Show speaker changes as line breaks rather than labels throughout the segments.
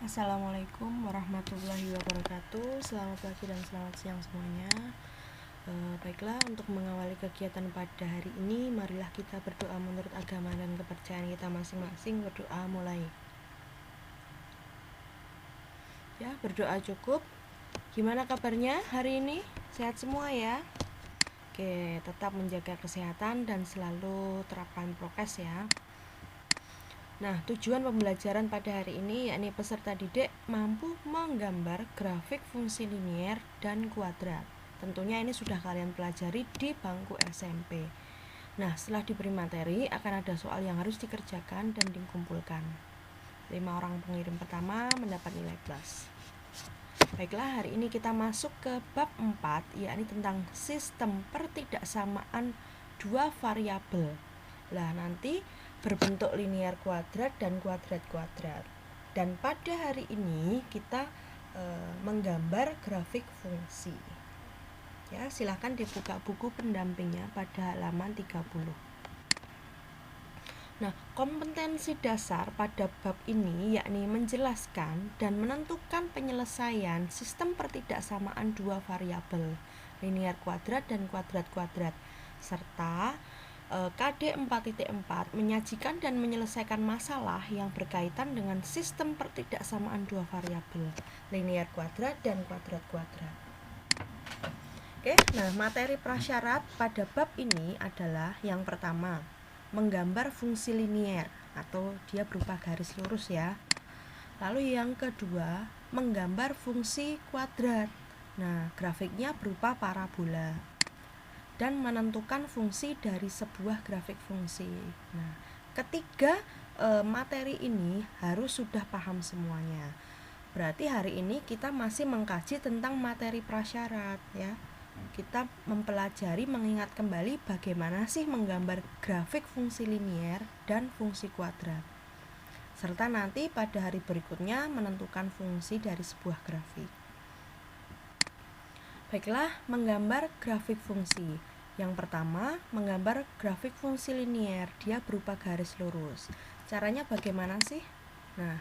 Assalamualaikum warahmatullahi wabarakatuh. Selamat pagi dan selamat siang semuanya. Baiklah, untuk mengawali kegiatan pada hari ini, marilah kita berdoa menurut agama dan kepercayaan kita masing-masing. Berdoa mulai. Ya, berdoa cukup. Gimana kabarnya hari ini? Sehat semua ya? Oke, tetap menjaga kesehatan dan selalu terapkan prokes ya. Nah, tujuan pembelajaran pada hari ini yakni peserta didik mampu menggambar grafik fungsi linier dan kuadrat. Tentunya ini sudah kalian pelajari di bangku SMP. Nah, setelah diberi materi akan ada soal yang harus dikerjakan dan dikumpulkan. 5 orang pengirim pertama mendapat nilai plus. Baiklah, hari ini kita masuk ke bab 4, yakni tentang sistem pertidaksamaan dua variabel. Lah, nanti berbentuk linier kuadrat dan kuadrat-kuadrat. Dan pada hari ini kita menggambar grafik fungsi. Ya, silahkan dibuka buku pendampingnya pada halaman 30. Nah, kompetensi dasar pada bab ini yakni menjelaskan dan menentukan penyelesaian sistem pertidaksamaan dua variabel, linier kuadrat dan kuadrat-kuadrat, serta KD 4.4 menyajikan dan menyelesaikan masalah yang berkaitan dengan sistem pertidaksamaan dua variabel, linier kuadrat dan kuadrat-kuadrat. Oke, nah materi prasyarat pada bab ini adalah yang pertama, menggambar fungsi linier atau dia berupa garis lurus ya. Lalu yang kedua, menggambar fungsi kuadrat. Nah, grafiknya berupa parabola. Dan menentukan fungsi dari sebuah grafik fungsi. Nah, ketiga materi ini harus sudah paham semuanya. Berarti hari ini kita masih mengkaji tentang materi prasyarat ya. Kita mempelajari, mengingat kembali bagaimana sih menggambar grafik fungsi linier dan fungsi kuadrat. Serta nanti pada hari berikutnya menentukan fungsi dari sebuah grafik. Baiklah, menggambar grafik fungsi. Yang pertama, menggambar grafik fungsi linier. Dia berupa garis lurus. Caranya bagaimana sih? Nah,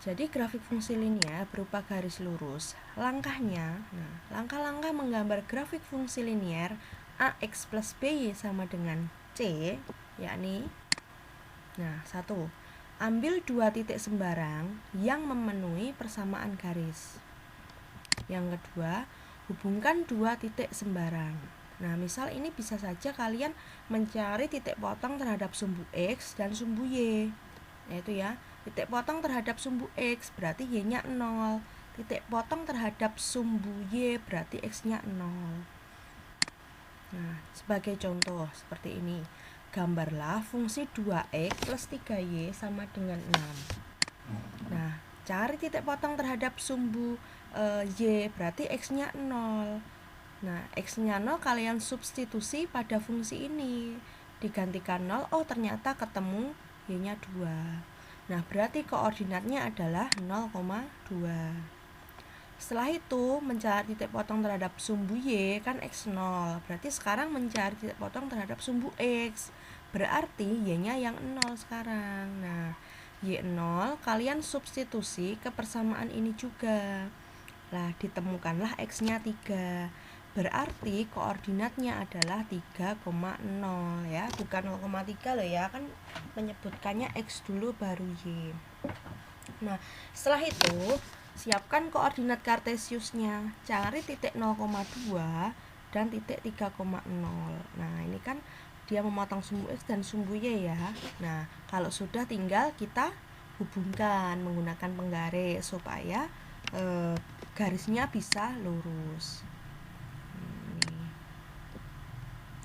jadi grafik fungsi linier berupa garis lurus. Langkahnya, langkah-langkah menggambar grafik fungsi linier AX plus BY sama dengan C, yakni 1. Ambil dua titik sembarang yang memenuhi persamaan garis. Yang kedua, hubungkan dua titik sembarang. Nah, misal ini bisa saja kalian mencari titik potong terhadap sumbu X dan sumbu Y. Yaitu ya, titik potong terhadap sumbu X berarti Y-nya 0. Titik potong terhadap sumbu Y berarti X-nya 0. Nah, sebagai contoh seperti ini. Gambarlah fungsi 2X plus 3Y sama dengan 6. Nah, cari titik potong terhadap sumbu Y berarti X-nya 0. Nah, X-nya 0 kalian substitusi pada fungsi ini. Digantikan 0, oh ternyata ketemu Y-nya 2. Nah, berarti koordinatnya adalah 0,2. Setelah itu, mencari titik potong terhadap sumbu Y kan X0. Berarti sekarang mencari titik potong terhadap sumbu X. Berarti Y-nya yang 0 sekarang. Nah, Y0 kalian substitusi ke persamaan ini juga. Lah, ditemukanlah X-nya 3. Berarti koordinatnya adalah 3,0 ya, bukan 0,3 loh ya, kan menyebutkannya X dulu baru Y. Nah, setelah itu siapkan koordinat kartesiusnya. Cari titik 0,2 dan titik 3,0. Nah, ini kan dia memotong sumbu X dan sumbu Y ya. Nah, kalau sudah tinggal kita hubungkan menggunakan penggaris supaya garisnya bisa lurus.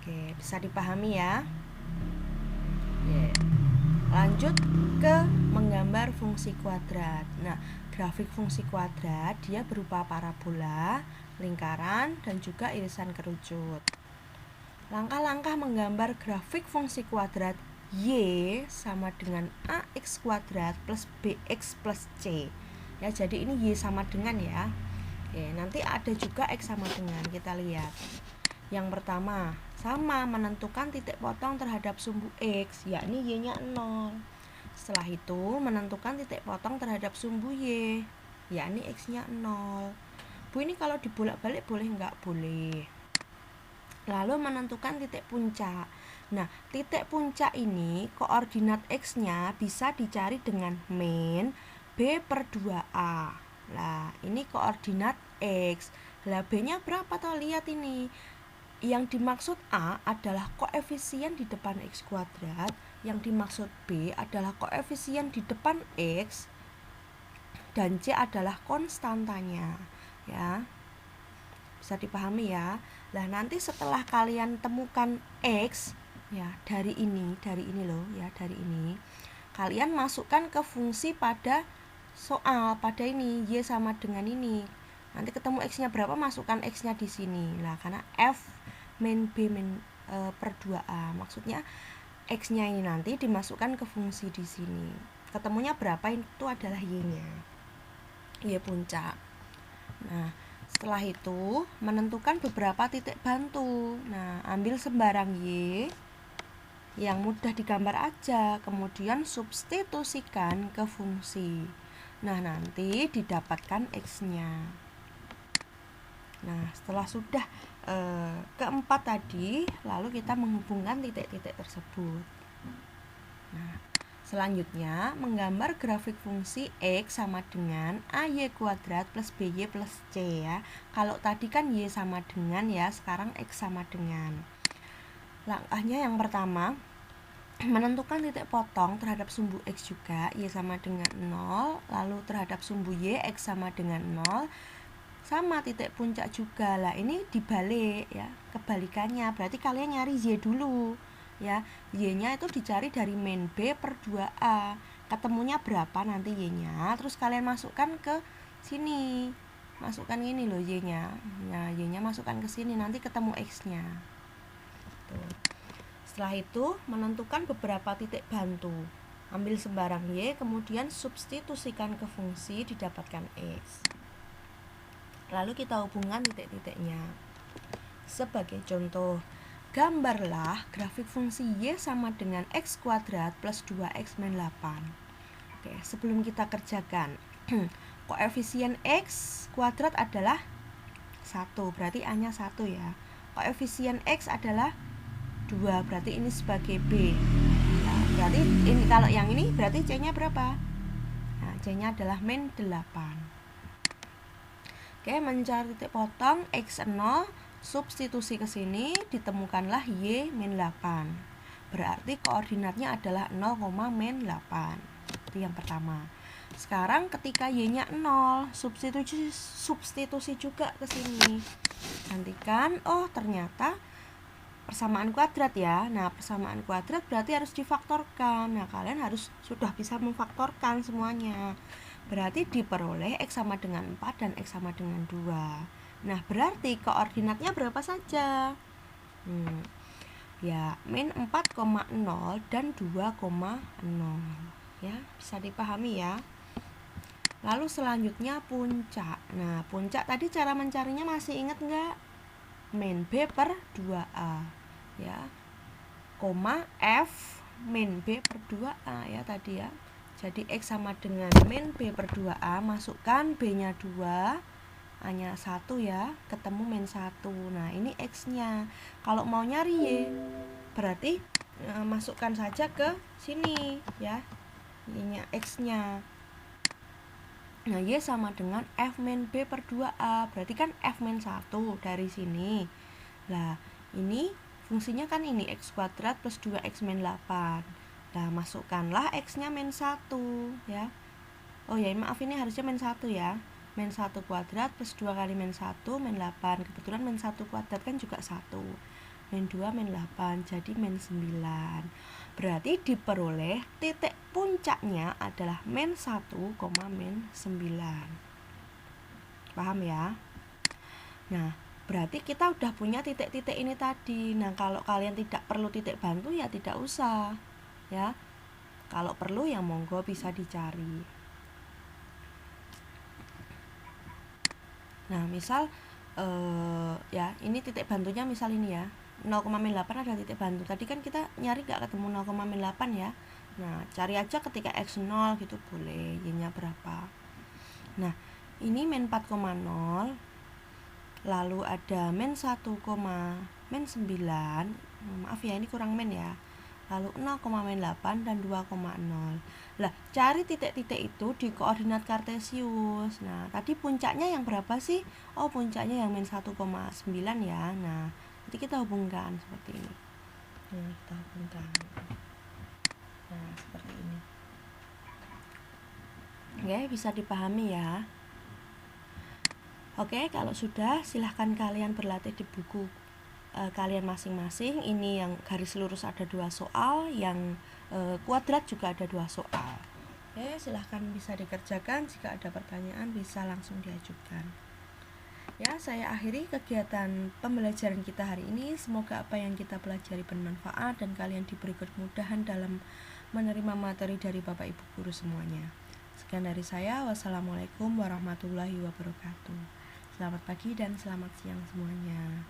Oke, bisa dipahami ya. Lanjut ke menggambar fungsi kuadrat. Nah, grafik fungsi kuadrat dia berupa parabola, lingkaran, dan juga irisan kerucut. Langkah-langkah menggambar grafik fungsi kuadrat Y sama dengan AX kuadrat plus BX plus C. Ya, jadi ini Y sama dengan ya. Oke, nanti ada juga X sama dengan, kita lihat. Yang pertama, sama menentukan titik potong terhadap sumbu X, yakni Y-nya 0. Setelah itu menentukan titik potong terhadap sumbu Y, yakni X-nya 0. Bu, ini kalau dibolak-balik boleh nggak? Boleh. Lalu menentukan titik puncak. Nah, titik puncak ini koordinat X-nya bisa dicari dengan min B per 2A. Nah, ini koordinat X. Lah, B-nya berapa toh? Lihat ini. Yang dimaksud A adalah koefisien di depan X kuadrat, yang dimaksud B adalah koefisien di depan X, dan C adalah konstantanya, ya. Bisa dipahami ya. Lah, nanti setelah kalian temukan X, ya, dari ini loh, ya, dari ini. Kalian masukkan ke fungsi pada soal, pada ini Y sama dengan ini. Nanti ketemu X-nya berapa, masukkan X-nya di sini. Lah, karena F min B per 2A. Maksudnya X-nya ini nanti dimasukkan ke fungsi di sini. Ketemunya berapa, itu adalah Y-nya. Y puncak. Nah, setelah itu menentukan beberapa titik bantu. Nah, ambil sembarang Y yang mudah digambar aja, kemudian substitusikan ke fungsi. Nah, nanti didapatkan X-nya. Nah, setelah sudah keempat tadi, lalu kita menghubungkan titik-titik tersebut. Nah, selanjutnya menggambar grafik fungsi X sama dengan AY kuadrat plus BY plus C, ya. Kalau tadi kan Y sama dengan, ya, sekarang X sama dengan. Langkahnya yang pertama, menentukan titik potong terhadap sumbu X juga, Y sama dengan 0, lalu terhadap sumbu Y, X sama dengan 0, sama titik puncak juga. Lah, ini dibalik, ya, kebalikannya. Berarti kalian nyari Y dulu, ya. Y-nya itu dicari dari min B per 2A. Ketemunya berapa nanti Y-nya, terus kalian masukkan ke sini. Masukkan ini loh Y-nya. Nah, Y-nya masukkan ke sini, nanti ketemu X-nya. Tuh. Setelah itu menentukan beberapa titik bantu. Ambil sembarang Y, kemudian substitusikan ke fungsi, didapatkan X. Lalu kita hubungkan titik-titiknya. Sebagai contoh, gambarlah grafik fungsi Y sama dengan X kuadrat plus 2X min 8. Oke, sebelum kita kerjakan, koefisien X kuadrat adalah 1, berarti A-nya 1, ya. Koefisien X adalah 2, berarti ini sebagai B. Nah, berarti ini, kalau yang ini berarti C-nya berapa? Nah, C-nya adalah min 8. Oke, mencari titik potong X0, substitusi ke sini, ditemukanlah Y min 8. Berarti koordinatnya adalah 0, min 8. Itu yang pertama. Sekarang ketika Y-nya 0, substitusi juga ke sini. Nantikan, oh ternyata persamaan kuadrat, ya. Nah, persamaan kuadrat berarti harus difaktorkan. Nah, kalian harus sudah bisa memfaktorkan semuanya. Berarti diperoleh X sama dengan 4 dan X sama dengan 2. Nah, berarti koordinatnya berapa saja? Ya, min 4,0 dan 2,0. Ya, bisa dipahami, ya. Lalu selanjutnya puncak. Nah, puncak tadi cara mencarinya masih ingat nggak? Min B per 2A. Ya, koma F min B per 2A, ya, tadi, ya. Jadi X sama dengan min B per 2A, masukkan B-nya 2, A-nya 1, ya, ketemu min 1. Nah, ini X-nya. Kalau mau nyari Y, berarti masukkan saja ke sini, ya, Y-nya, X-nya. Nah, Y sama dengan F min B per 2A, berarti kan F min 1 dari sini. Nah, ini fungsinya kan ini X kuadrat plus 2X min 8. Nah, masukkanlah X-nya min 1, ya. Oh ya, maaf, ini harusnya min 1, ya. Min 1 kuadrat plus 2 kali min 1, min 8. Kebetulan min 1 kuadrat kan juga 1. Min 2, min 8, jadi min 9. Berarti diperoleh titik puncaknya adalah min 1, min 9. Paham, ya? Nah, berarti kita udah punya titik-titik ini tadi. Nah, kalau kalian tidak perlu titik bantu, ya tidak usah, ya. Kalau perlu, ya monggo bisa dicari. Nah, misal ya, ini titik bantunya misal ini, ya. 0, min 8 ada titik bantu. Tadi kan kita nyari gak ketemu 0, min 8, ya. Nah, cari aja ketika X 0 gitu boleh, Y-nya berapa. Nah, ini min 4,0, lalu ada min 1, min 9, maaf ya ini kurang min ya, lalu 0,8 dan 2,0. Lah, cari titik-titik itu di koordinat kartesius. Nah, tadi puncaknya yang berapa sih? Oh, puncaknya yang min 1,9 ya. Nah, nanti kita hubungkan seperti ini. Nah, kita hubungkan. Nah, seperti ini. Oke, bisa dipahami ya. Oke, kalau sudah silahkan kalian berlatih di buku kalian masing-masing. Ini yang garis lurus ada 2 soal, yang kuadrat juga ada 2 soal. Oke, silahkan bisa dikerjakan. Jika ada pertanyaan bisa langsung diajukan. Ya, saya akhiri kegiatan pembelajaran kita hari ini. Semoga apa yang kita pelajari bermanfaat dan kalian diberi kemudahan dalam menerima materi dari Bapak Ibu guru semuanya. Sekian dari saya. Wassalamualaikum warahmatullahi wabarakatuh. Selamat pagi dan selamat siang semuanya.